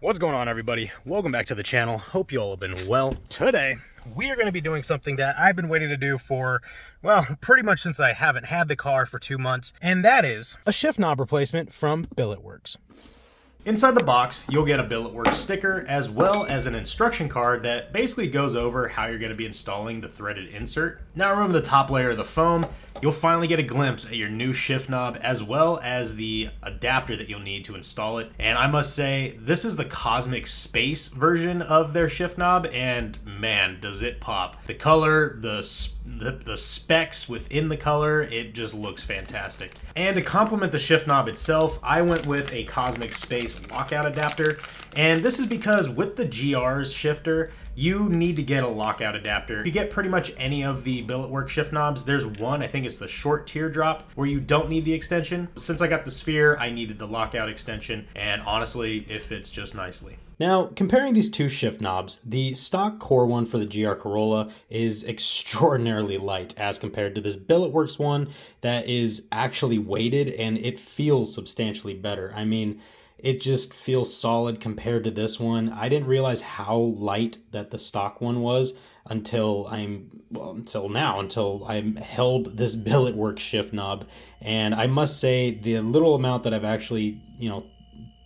What's going on, everybody? Welcome back to the channel. Hope you all have been well. Today, we are going to be doing something that I've been waiting to do for, well, pretty much since I haven't had the car for 2 months, and that is a shift knob replacement from Billetworkz. Inside the box, you'll get a Billetworkz sticker as well as an instruction card that basically goes over how you're going to be installing the threaded insert. Now remember the top layer of the foam, you'll finally get a glimpse at your new shift knob as well as the adapter that you'll need to install it. And I must say, this is the Cosmic Space version of their shift knob, and man, does it pop. The color, the specs within the color, it just looks fantastic. And to complement the shift knob itself, I went with a Cosmic Space lockout adapter, and this is because with the GR's shifter, you need to get a lockout adapter. If you get pretty much any of the Billetworkz shift knobs, there's one, I think it's the short teardrop, where you don't need the extension. Since I got the sphere, I needed the lockout extension, and honestly, it fits just nicely. Now, comparing these two shift knobs, the stock core one for the GR Corolla is extraordinarily light as compared to this Billetworkz one that is actually weighted, and it feels substantially better. I mean, it just feels solid compared to this one. I didn't realize how light that the stock one was until I held this Billetworkz shift knob. And I must say, the little amount that I've actually,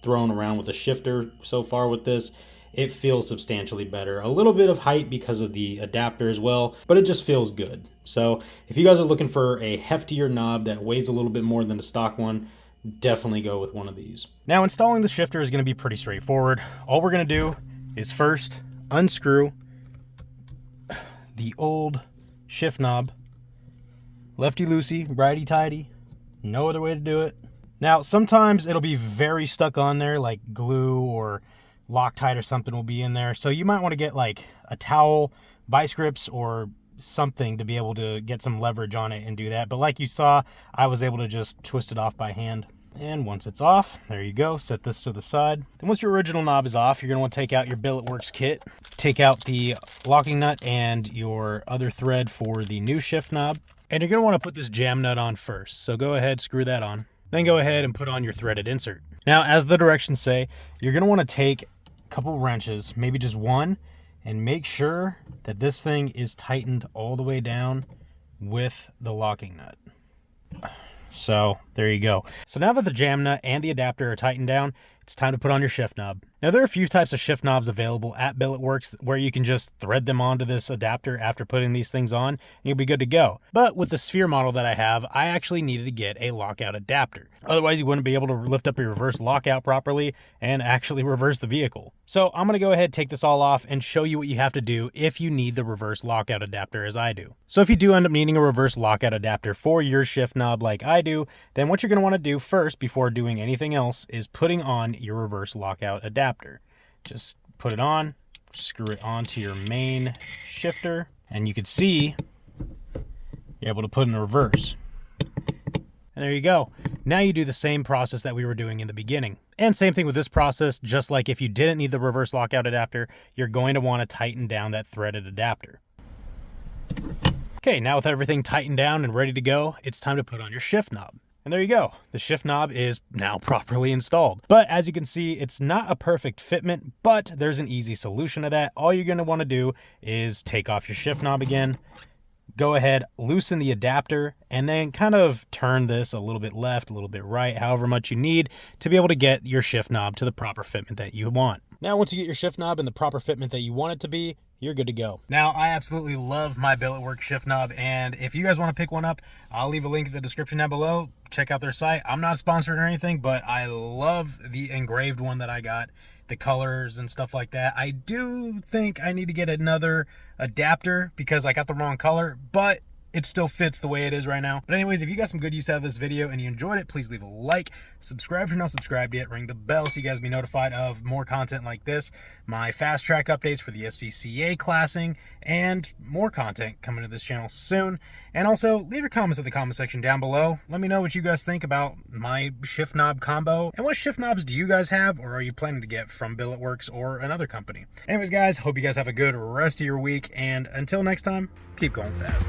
thrown around with the shifter so far with this, it feels substantially better. A little bit of height because of the adapter as well, but it just feels good. So if you guys are looking for a heftier knob that weighs a little bit more than the stock one, definitely go with one of these. Now, installing the shifter is going to be pretty straightforward. All we're going to do is first unscrew the old shift knob. Lefty-loosey, righty-tighty. No other way to do it. Now, sometimes it'll be very stuck on there, like glue or Loctite or something will be in there. So you might want to get like a towel, vice grips, or something to be able to get some leverage on it and do that. But like you saw, I was able to just twist it off by hand. And once it's off, there you go, set this to the side. Then once your original knob is off, you're going to want to take out your Billetworkz kit, take out the locking nut and your other thread for the new shift knob. And you're going to want to put this jam nut on first. So go ahead, screw that on. Then go ahead and put on your threaded insert. Now, as the directions say, you're going to want to take a couple wrenches, maybe just one, and make sure that this thing is tightened all the way down with the locking nut. So there you go. So now that the jam nut and the adapter are tightened down, it's time to put on your shift knob. Now, there are a few types of shift knobs available at Billetworkz where you can just thread them onto this adapter after putting these things on, and you'll be good to go. But with the sphere model that I have, I actually needed to get a lockout adapter. Otherwise, you wouldn't be able to lift up your reverse lockout properly and actually reverse the vehicle. So I'm going to go ahead, take this all off, and show you what you have to do if you need the reverse lockout adapter as I do. So if you do end up needing a reverse lockout adapter for your shift knob like I do, then what you're going to want to do first before doing anything else is putting on your reverse lockout adapter. Just put it on, screw it onto your main shifter, and you can see you're able to put in reverse. And there you go. Now you do the same process that we were doing in the beginning. And same thing with this process, just like if you didn't need the reverse lockout adapter, you're going to want to tighten down that threaded adapter. Okay, now with everything tightened down and ready to go, it's time to put on your shift knob. And there you go. The shift knob is now properly installed. But as you can see, it's not a perfect fitment, but there's an easy solution to that. All you're going to want to do is take off your shift knob again, go ahead, loosen the adapter, and then kind of turn this a little bit left, a little bit right, however much you need to be able to get your shift knob to the proper fitment that you want. Now, once you get your shift knob in the proper fitment that you want it to be, you're good to go. Now, I absolutely love my Billetworkz shift knob, and if you guys want to pick one up, I'll leave a link in the description down below. Check out their site. I'm not sponsored or anything, but I love the engraved one that I got, the colors and stuff like that. I do think I need to get another adapter because I got the wrong color, but it still fits the way it is right now. But anyways, if you got some good use out of this video and you enjoyed it, please leave a like, subscribe if you're not subscribed yet, ring the bell so you guys be notified of more content like this, my fast track updates for the SCCA classing, and more content coming to this channel soon. And also, leave your comments in the comment section down below. Let me know what you guys think about my shift knob combo. And what shift knobs do you guys have, or are you planning to get from Billetworkz or another company? Anyways, guys, hope you guys have a good rest of your week. And until next time, keep going fast.